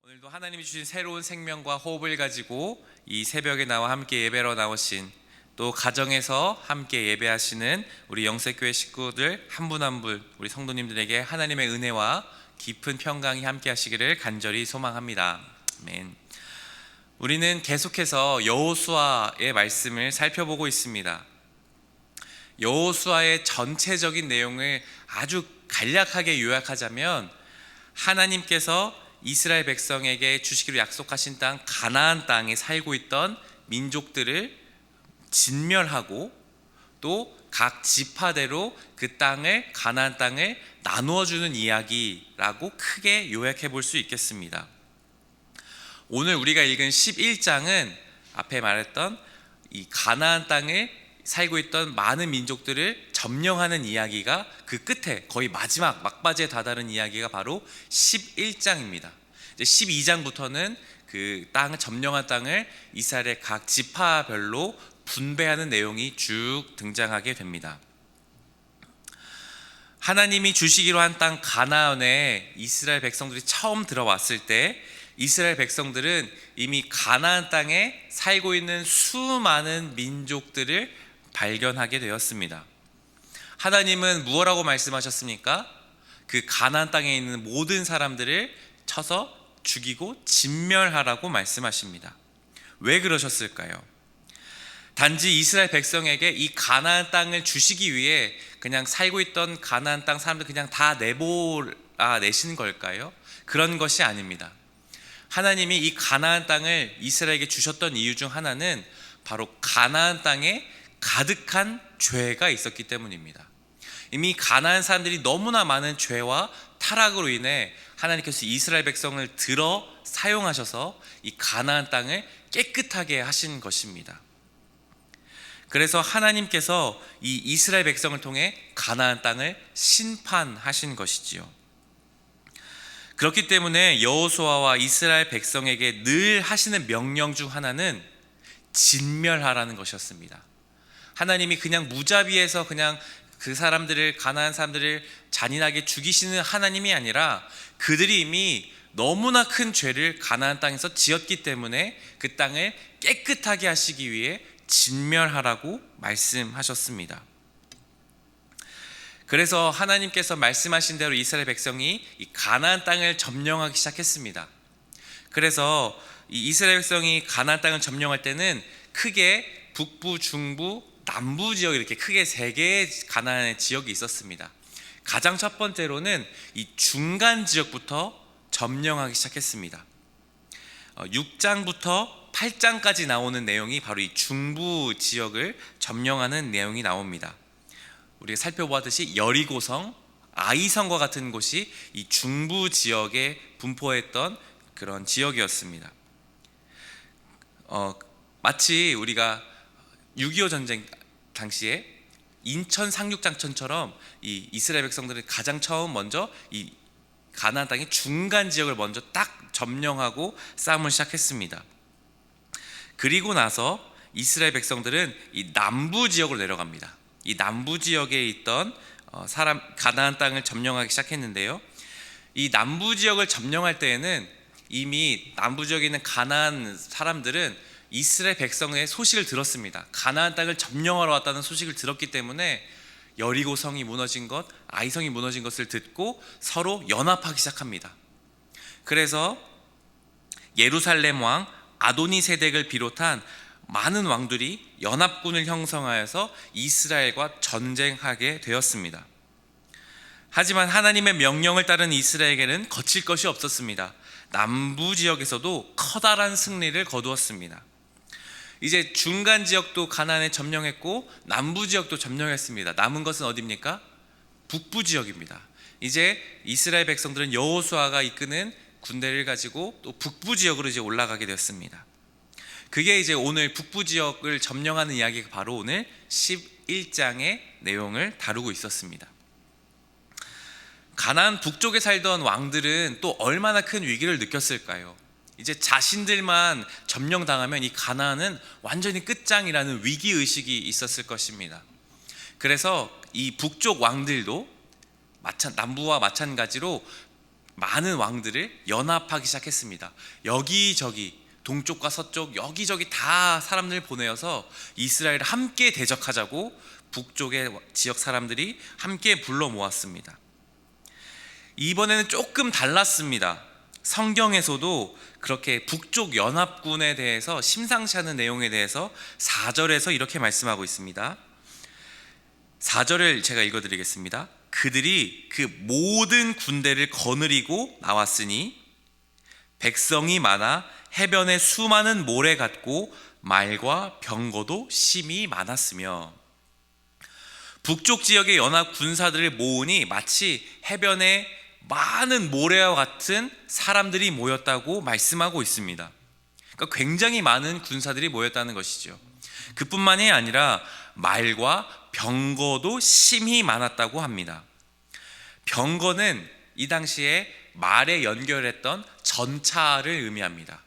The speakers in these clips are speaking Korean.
오늘도 하나님이 주신 새로운 생명과 호흡을 가지고 이 새벽에 나와 함께 예배로 나오신, 또 가정에서 함께 예배하시는 우리 영색교회 식구들 한 분 한 분, 우리 성도님들에게 하나님의 은혜와 깊은 평강이 함께 하시기를 간절히 소망합니다. 아멘. 우리는 계속해서 여호수아의 말씀을 살펴보고 있습니다. 여호수아의 전체적인 내용을 아주 간략하게 요약하자면, 하나님께서 이스라엘 백성에게 주시기로 약속하신 땅 가나안 땅에 살고 있던 민족들을 진멸하고, 또 각 지파대로 그 땅을, 가나안 땅을 나누어 주는 이야기라고 크게 요약해 볼 수 있겠습니다. 오늘 우리가 읽은 11장은 앞에 말했던 이 가나안 땅을 살고 있던 많은 민족들을 점령하는 이야기가 그 끝에 거의 마지막 막바지에 다다른 이야기가 바로 11장입니다. 이제 12장부터는 그 땅을, 점령한 땅을 이스라엘의 각 지파별로 분배하는 내용이 쭉 등장하게 됩니다. 하나님이 주시기로 한 땅 가나안에 이스라엘 백성들이 처음 들어왔을 때, 이스라엘 백성들은 이미 가나안 땅에 살고 있는 수많은 민족들을 발견하게 되었습니다. 하나님은 무엇라고 말씀하셨습니까? 그 가나안 땅에 있는 모든 사람들을 쳐서 죽이고 진멸하라고 말씀하십니다. 왜 그러셨을까요? 단지 이스라엘 백성에게 이 가나안 땅을 주시기 위해 그냥 살고 있던 가나안 땅 사람들 그냥 다 내신 걸까요? 그런 것이 아닙니다. 하나님이 이 가나안 땅을 이스라엘에게 주셨던 이유 중 하나는 바로 가나안 땅에 가득한 죄가 있었기 때문입니다. 이미 가나안 사람들이 너무나 많은 죄와 타락으로 인해 하나님께서 이스라엘 백성을 들어 사용하셔서 이 가나안 땅을 깨끗하게 하신 것입니다. 그래서 하나님께서 이 이스라엘 백성을 통해 가나안 땅을 심판하신 것이지요. 그렇기 때문에 여호수아와 이스라엘 백성에게 늘 하시는 명령 중 하나는 진멸하라는 것이었습니다. 하나님이 그냥 무자비해서 그냥 그 사람들을, 가나안 사람들을 잔인하게 죽이시는 하나님이 아니라, 그들이 이미 너무나 큰 죄를 가나안 땅에서 지었기 때문에 그 땅을 깨끗하게 하시기 위해 진멸하라고 말씀하셨습니다. 그래서 하나님께서 말씀하신 대로 이스라엘 백성이 이 가나안 땅을 점령하기 시작했습니다. 그래서 이 이스라엘 백성이 가나안 땅을 점령할 때는 크게 북부, 중부, 남부 지역, 이렇게 크게 세 개의 가나안의 지역이 있었습니다. 가장 첫 번째로는 이 중간 지역부터 점령하기 시작했습니다. 6장부터 8장까지 나오는 내용이 바로 이 중부 지역을 점령하는 내용이 나옵니다. 우리가 살펴보았듯이 여리고성, 아이성과 같은 곳이 이 중부 지역에 분포했던 그런 지역이었습니다. 마치 우리가 6.25 전쟁 당시에 인천 상륙작전처럼 이 이스라엘 백성들은 가장 처음 먼저 이 가나안 땅의 중간 지역을 먼저 딱 점령하고 싸움을 시작했습니다. 그리고 나서 이스라엘 백성들은 이 남부 지역으로 내려갑니다. 이 남부 지역에 있던 가나안 땅을 점령하기 시작했는데요. 이 남부 지역을 점령할 때에는 이미 남부 지역에 있는 가나안 사람들은 이스라엘 백성의 소식을 들었습니다. 가나안 땅을 점령하러 왔다는 소식을 들었기 때문에 여리고성이 무너진 것, 아이성이 무너진 것을 듣고 서로 연합하기 시작합니다. 그래서 예루살렘 왕 아도니세덱을 비롯한 많은 왕들이 연합군을 형성하여서 이스라엘과 전쟁하게 되었습니다. 하지만 하나님의 명령을 따른 이스라엘에게는 거칠 것이 없었습니다. 남부 지역에서도 커다란 승리를 거두었습니다. 이제 중간 지역도 가나안에 점령했고 남부 지역도 점령했습니다. 남은 것은 어디입니까? 북부 지역입니다. 이제 이스라엘 백성들은 여호수아가 이끄는 군대를 가지고 또 북부 지역으로 이제 올라가게 되었습니다. 그게 이제 오늘 북부 지역을 점령하는 이야기가 바로 오늘 11장의 내용을 다루고 있었습니다. 가나안 북쪽에 살던 왕들은 또 얼마나 큰 위기를 느꼈을까요? 이제 자신들만 점령당하면 이 가나안은 완전히 끝장이라는 위기의식이 있었을 것입니다. 그래서 이 북쪽 왕들도 남부와 마찬가지로 많은 왕들을 연합하기 시작했습니다. 여기저기 동쪽과 서쪽 여기저기 다 사람들을 보내어서 이스라엘을 함께 대적하자고 북쪽의 지역 사람들이 함께 불러 모았습니다. 이번에는 조금 달랐습니다. 성경에서도 그렇게 북쪽 연합군에 대해서 심상치 않은 내용에 대해서 4절에서 이렇게 말씀하고 있습니다. 4절을 제가 읽어드리겠습니다. 그들이 그 모든 군대를 거느리고 나왔으니 백성이 많아 해변에 수많은 모래 같고 말과 병거도 심히 많았으며, 북쪽 지역의 연합 군사들을 모으니 마치 해변에 많은 모래와 같은 사람들이 모였다고 말씀하고 있습니다. 그러니까 굉장히 많은 군사들이 모였다는 것이죠. 그뿐만이 아니라 말과 병거도 심히 많았다고 합니다. 병거는 이 당시에 말에 연결했던 전차를 의미합니다.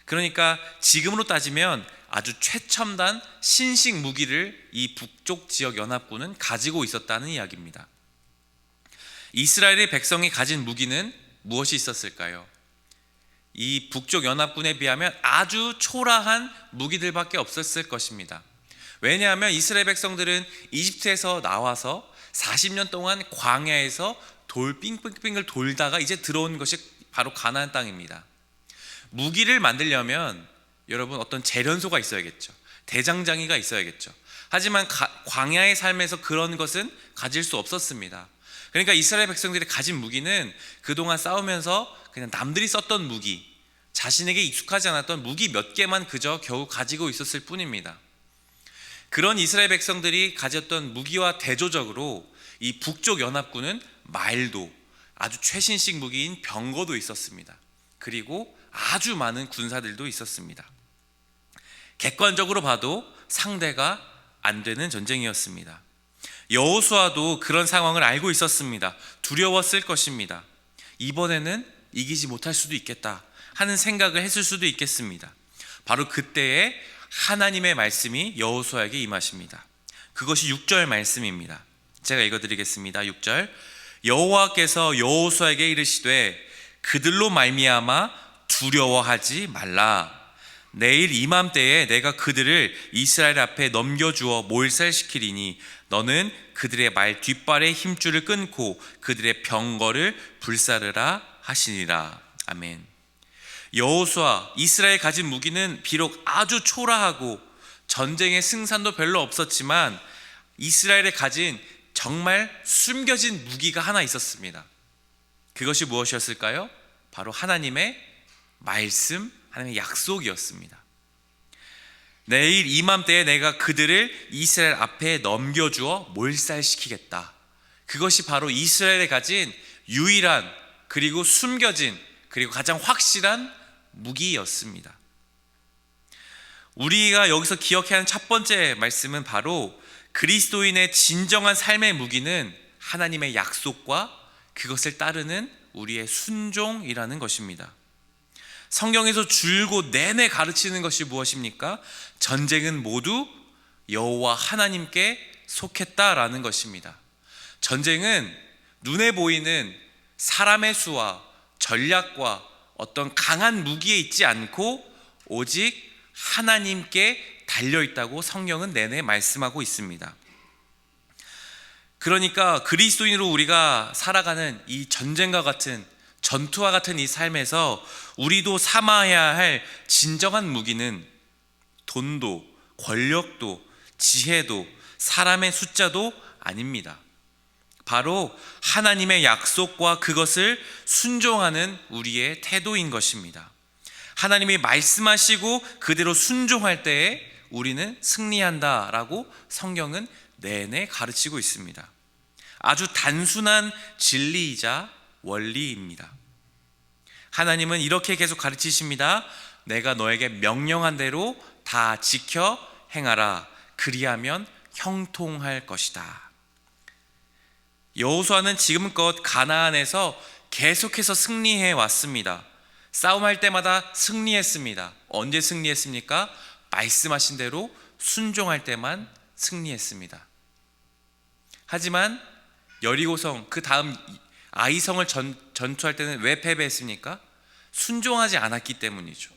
그러니까 지금으로 따지면 아주 최첨단 신식 무기를 이 북쪽 지역 연합군은 가지고 있었다는 이야기입니다. 이스라엘의 백성이 가진 무기는 무엇이 있었을까요? 이 북쪽 연합군에 비하면 아주 초라한 무기들밖에 없었을 것입니다. 왜냐하면 이스라엘 백성들은 이집트에서 나와서 40년 동안 광야에서 돌 빙빙빙을 돌다가 이제 들어온 것이 바로 가나안 땅입니다. 무기를 만들려면 여러분 어떤 재련소가 있어야겠죠. 대장장이가 있어야겠죠. 하지만 광야의 삶에서 그런 것은 가질 수 없었습니다. 그러니까 이스라엘 백성들이 가진 무기는 그동안 싸우면서 그냥 남들이 썼던 무기, 자신에게 익숙하지 않았던 무기 몇 개만 그저 겨우 가지고 있었을 뿐입니다. 그런 이스라엘 백성들이 가졌던 무기와 대조적으로 이 북쪽 연합군은 말도, 아주 최신식 무기인 병거도 있었습니다. 그리고 아주 많은 군사들도 있었습니다. 객관적으로 봐도 상대가 안 되는 전쟁이었습니다. 여호수아도 그런 상황을 알고 있었습니다. 두려웠을 것입니다. 이번에는 이기지 못할 수도 있겠다 하는 생각을 했을 수도 있겠습니다. 바로 그때에 하나님의 말씀이 여호수아에게 임하십니다. 그것이 6절 말씀입니다. 제가 읽어드리겠습니다. 6절. 여호와께서 여호수아에게 이르시되 그들로 말미암아 두려워하지 말라. 내일 이맘때에 내가 그들을 이스라엘 앞에 넘겨주어 몰살시키리니 너는 그들의 말 뒷발의 힘줄을 끊고 그들의 병거를 불사르라 하시니라. 아멘. 여호수아, 이스라엘 가진 무기는 비록 아주 초라하고 전쟁의 승산도 별로 없었지만 이스라엘에 가진 정말 숨겨진 무기가 하나 있었습니다. 그것이 무엇이었을까요? 바로 하나님의 말씀, 하나님의 약속이었습니다. 내일 이맘때에 내가 그들을 이스라엘 앞에 넘겨주어 몰살시키겠다. 그것이 바로 이스라엘에 가진 유일한 그리고 숨겨진 그리고 가장 확실한 무기였습니다. 우리가 여기서 기억해야 하는 첫 번째 말씀은 바로 그리스도인의 진정한 삶의 무기는 하나님의 약속과 그것을 따르는 우리의 순종이라는 것입니다. 성경에서 줄곧 내내 가르치는 것이 무엇입니까? 전쟁은 모두 여호와 하나님께 속했다라는 것입니다. 전쟁은 눈에 보이는 사람의 수와 전략과 어떤 강한 무기에 있지 않고 오직 하나님께 달려있다고 성경은 내내 말씀하고 있습니다. 그러니까 그리스도인으로 우리가 살아가는 이 전쟁과 같은 전투와 같은 이 삶에서 우리도 삼아야 할 진정한 무기는 돈도 권력도 지혜도 사람의 숫자도 아닙니다. 바로 하나님의 약속과 그것을 순종하는 우리의 태도인 것입니다. 하나님이 말씀하시고 그대로 순종할 때에 우리는 승리한다라고 성경은 내내 가르치고 있습니다. 아주 단순한 진리이자 원리입니다. 하나님은 이렇게 계속 가르치십니다. 내가 너에게 명령한 대로 다 지켜 행하라. 그리하면 형통할 것이다. 여호수아는 지금껏 가나안에서 계속해서 승리해 왔습니다. 싸움할 때마다 승리했습니다. 언제 승리했습니까? 말씀하신 대로 순종할 때만 승리했습니다. 하지만 여리고성 그 다음 아이성을 전투할 때는 왜 패배했습니까? 순종하지 않았기 때문이죠.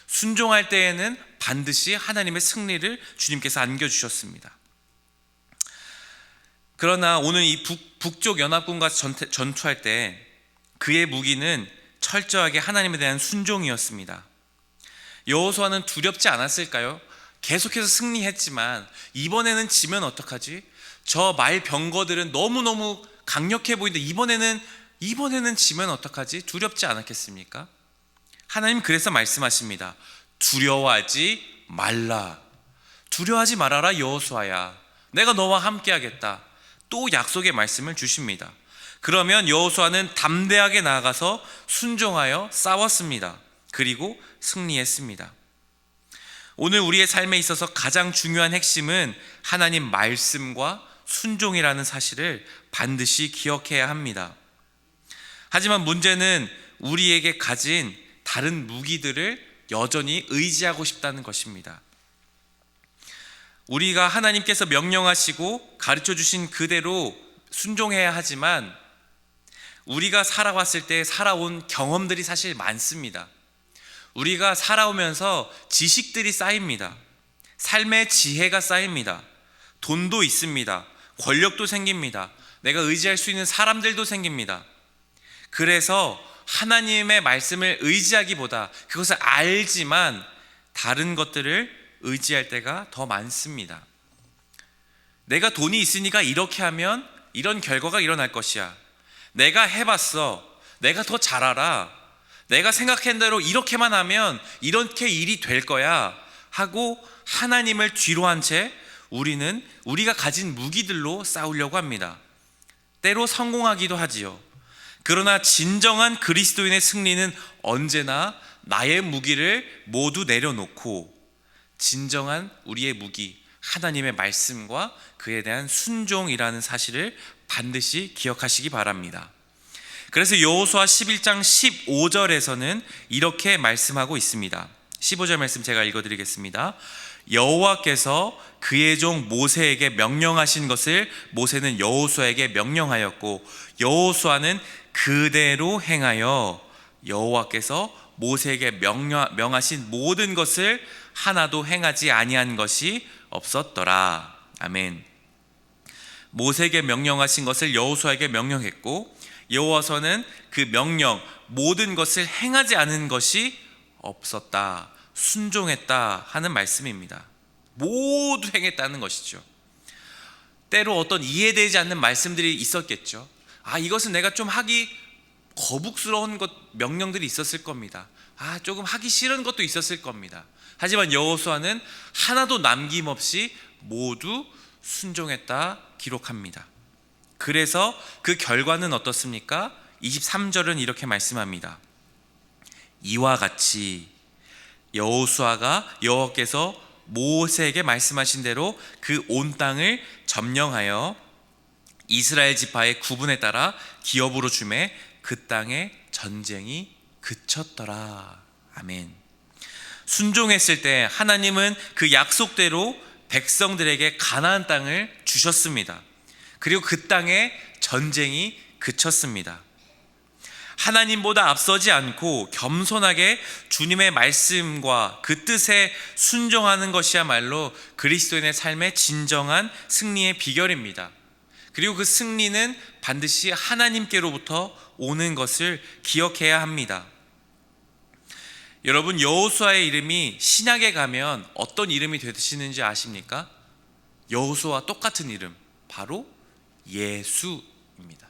순종할 때에는 반드시 하나님의 승리를 주님께서 안겨주셨습니다. 그러나 오늘 이 북쪽 연합군과 전투할 때 그의 무기는 철저하게 하나님에 대한 순종이었습니다. 여호수아는 두렵지 않았을까요? 계속해서 승리했지만 이번에는 지면 어떡하지? 저 말병거들은 너무너무 강력해 보이는데 이번에는 지면 어떡하지? 두렵지 않았겠습니까? 하나님 그래서 말씀하십니다. 두려워하지 말라. 두려워하지 말아라 여호수아야. 내가 너와 함께 하겠다. 또 약속의 말씀을 주십니다. 그러면 여호수아는 담대하게 나아가서 순종하여 싸웠습니다. 그리고 승리했습니다. 오늘 우리의 삶에 있어서 가장 중요한 핵심은 하나님 말씀과 순종이라는 사실을 반드시 기억해야 합니다. 하지만 문제는 우리에게 가진 다른 무기들을 여전히 의지하고 싶다는 것입니다. 우리가 하나님께서 명령하시고 가르쳐 주신 그대로 순종해야 하지만 우리가 살아왔을 때 살아온 경험들이 사실 많습니다. 우리가 살아오면서 지식들이 쌓입니다. 삶의 지혜가 쌓입니다. 돈도 있습니다. 권력도 생깁니다. 내가 의지할 수 있는 사람들도 생깁니다. 그래서 하나님의 말씀을 의지하기보다 그것을 알지만 다른 것들을 의지할 때가 더 많습니다. 내가 돈이 있으니까 이렇게 하면 이런 결과가 일어날 것이야. 내가 해봤어. 내가 더 잘 알아. 내가 생각한 대로 이렇게만 하면 이렇게 일이 될 거야 하고 하나님을 뒤로 한 채 우리는 우리가 가진 무기들로 싸우려고 합니다. 때로 성공하기도 하지요. 그러나 진정한 그리스도인의 승리는 언제나 나의 무기를 모두 내려놓고 진정한 우리의 무기 하나님의 말씀과 그에 대한 순종이라는 사실을 반드시 기억하시기 바랍니다. 그래서 여호수아 11장 15절에서는 이렇게 말씀하고 있습니다. 15절 말씀 제가 읽어드리겠습니다. 여호와께서 그의 종 모세에게 명령하신 것을 모세는 여호수아에게 명령하였고 여호수아는 그대로 행하여 여호와께서 모세에게 명하신 모든 것을 하나도 행하지 아니한 것이 없었더라. 아멘. 모세에게 명령하신 것을 여호수아에게 명령했고 여호와서는 그 명령 모든 것을 행하지 않은 것이 없었다. 순종했다 하는 말씀입니다. 모두 행했다는 것이죠. 때로 어떤 이해되지 않는 말씀들이 있었겠죠. 이것은 내가 좀 하기 거북스러운 명령들이 있었을 겁니다. 조금 하기 싫은 것도 있었을 겁니다. 하지만 여호수아는 하나도 남김없이 모두 순종했다 기록합니다. 그래서 그 결과는 어떻습니까? 23절은 이렇게 말씀합니다. 이와 같이 여호수아가 여호와께서 모세에게 말씀하신 대로 그 온 땅을 점령하여 이스라엘 지파의 구분에 따라 기업으로 주매 그 땅에 전쟁이 그쳤더라. 아멘. 순종했을 때 하나님은 그 약속대로 백성들에게 가나안 땅을 주셨습니다. 그리고 그 땅에 전쟁이 그쳤습니다. 하나님보다 앞서지 않고 겸손하게 주님의 말씀과 그 뜻에 순종하는 것이야말로 그리스도인의 삶의 진정한 승리의 비결입니다. 그리고 그 승리는 반드시 하나님께로부터 오는 것을 기억해야 합니다. 여러분, 여호수아의 이름이 신약에 가면 어떤 이름이 되시는지 아십니까? 여호수아와 똑같은 이름, 바로 예수입니다.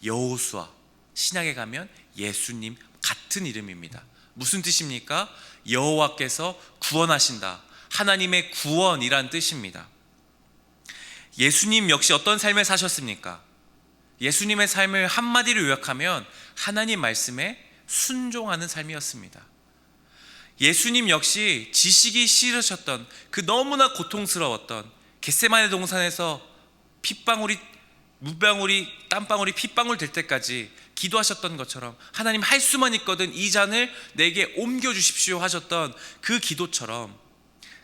여호수아, 신약에 가면 예수님 같은 이름입니다. 무슨 뜻입니까? 여호와께서 구원하신다. 하나님의 구원이란 뜻입니다. 예수님 역시 어떤 삶을 사셨습니까? 예수님의 삶을 한마디로 요약하면 하나님 말씀에 순종하는 삶이었습니다. 예수님 역시 지식이 싫으셨던 그 너무나 고통스러웠던 겟세마네 동산에서 물방울이 땀방울이 핏방울 될 때까지 기도하셨던 것처럼 하나님 할 수만 있거든 이 잔을 내게 옮겨주십시오 하셨던 그 기도처럼,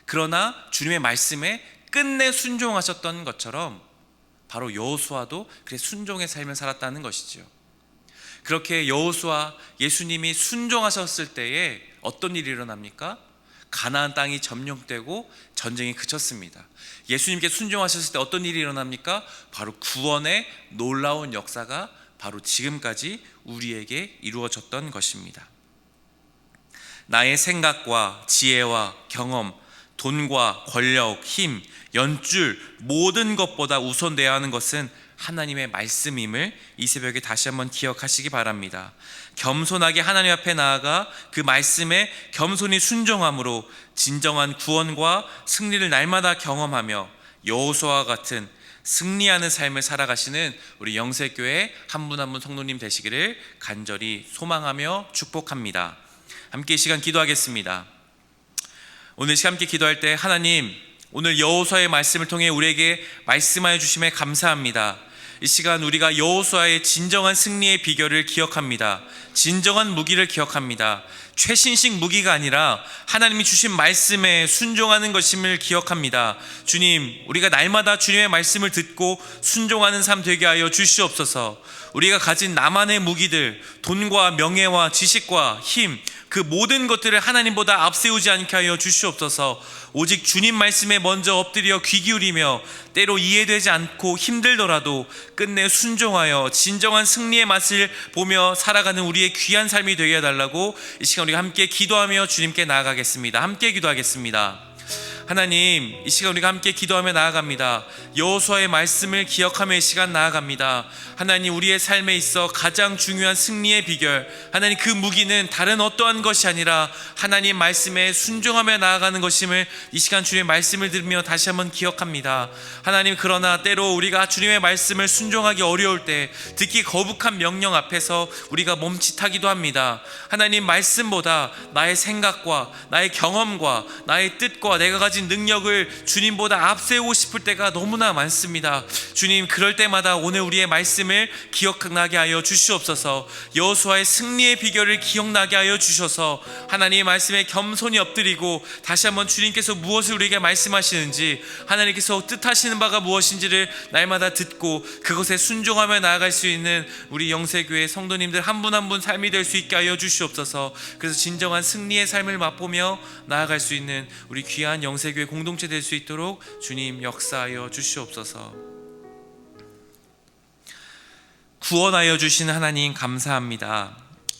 그러나 주님의 말씀에 끝내 순종하셨던 것처럼 바로 여호수아도 그의 순종의 삶을 살았다는 것이지요. 그렇게 여호수아 예수님이 순종하셨을 때에 어떤 일이 일어납니까? 가나안 땅이 점령되고 전쟁이 그쳤습니다. 예수님께 순종하셨을 때 어떤 일이 일어납니까? 바로 구원의 놀라운 역사가 바로 지금까지 우리에게 이루어졌던 것입니다. 나의 생각과 지혜와 경험, 돈과 권력, 힘, 연줄 모든 것보다 우선되어야 하는 것은 하나님의 말씀임을 이 새벽에 다시 한번 기억하시기 바랍니다. 겸손하게 하나님 앞에 나아가 그 말씀에 겸손히 순종함으로 진정한 구원과 승리를 날마다 경험하며 여호수아와 같은 승리하는 삶을 살아가시는 우리 영세교회 한 분 한 분 성도님 되시기를 간절히 소망하며 축복합니다. 함께 이 시간 기도하겠습니다. 오늘 시간 함께 기도할 때 하나님, 오늘 여호수아의 말씀을 통해 우리에게 말씀하여 주심에 감사합니다. 이 시간 우리가 여호수아의 진정한 승리의 비결을 기억합니다. 진정한 무기를 기억합니다. 최신식 무기가 아니라 하나님이 주신 말씀에 순종하는 것임을 기억합니다. 주님, 우리가 날마다 주님의 말씀을 듣고 순종하는 삶 되게 하여 주시옵소서. 우리가 가진 나만의 무기들, 돈과 명예와 지식과 힘, 그 모든 것들을 하나님보다 앞세우지 않게 하여 주시옵소서. 오직 주님 말씀에 먼저 엎드려 귀 기울이며 때로 이해되지 않고 힘들더라도 끝내 순종하여 진정한 승리의 맛을 보며 살아가는 우리의 귀한 삶이 되게 해달라고 이 시간 우리가 함께 기도하며 주님께 나아가겠습니다. 함께 기도하겠습니다. 하나님, 이 시간 우리가 함께 기도하며 나아갑니다. 여호수아의 말씀을 기억하며 이 시간 나아갑니다. 하나님, 우리의 삶에 있어 가장 중요한 승리의 비결, 하나님 그 무기는 다른 어떠한 것이 아니라 하나님 말씀에 순종하며 나아가는 것임을 이 시간 주님의 말씀을 들으며 다시 한번 기억합니다. 하나님, 그러나 때로 우리가 주님의 말씀을 순종하기 어려울 때 듣기 거북한 명령 앞에서 우리가 멈칫하기도 합니다. 하나님, 말씀보다 나의 생각과 나의 경험과 나의 뜻과 내가 가진 능력을 주님보다 앞세우고 싶을 때가 너무나 많습니다. 주님, 그럴 때마다 오늘 우리의 말씀을 기억나게 하여 주시옵소서. 여호수아의 승리의 비결을 기억나게 하여 주셔서 하나님의 말씀에 겸손히 엎드리고 다시 한번 주님께서 무엇을 우리에게 말씀하시는지, 하나님께서 뜻하시는 바가 무엇인지를 날마다 듣고 그것에 순종하며 나아갈 수 있는 우리 영세교회 성도님들 한 분 한 분 삶이 될 수 있게 하여 주시옵소서. 그래서 진정한 승리의 삶을 맛보며 나아갈 수 있는 우리 귀한 영세교회 공동체 될 수 있도록 주님 역사하여 주시옵소서. 구원하여 주신 하나님 감사합니다.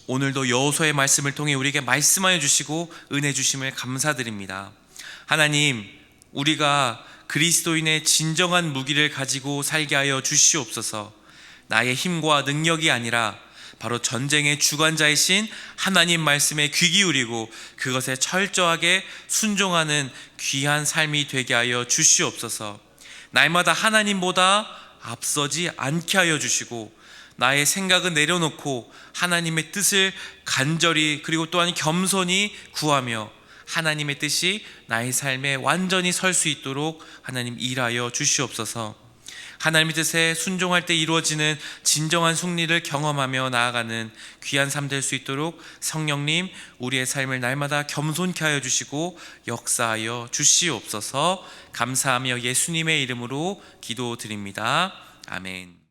오늘도 여호수아의 말씀을 통해 우리에게 말씀하여 주시고 은혜 주심을 감사드립니다. 하나님, 우리가 그리스도인의 진정한 무기를 가지고 살게 하여 주시옵소서. 나의 힘과 능력이 아니라 바로 전쟁의 주관자이신 하나님 말씀에 귀 기울이고 그것에 철저하게 순종하는 귀한 삶이 되게 하여 주시옵소서. 날마다 하나님보다 앞서지 않게 하여 주시고 나의 생각은 내려놓고 하나님의 뜻을 간절히 그리고 또한 겸손히 구하며 하나님의 뜻이 나의 삶에 완전히 설 수 있도록 하나님 일하여 주시옵소서. 하나님의 뜻에 순종할 때 이루어지는 진정한 승리를 경험하며 나아가는 귀한 삶 될 수 있도록 성령님, 우리의 삶을 날마다 겸손케 하여 주시고 역사하여 주시옵소서. 감사하며 예수님의 이름으로 기도드립니다. 아멘.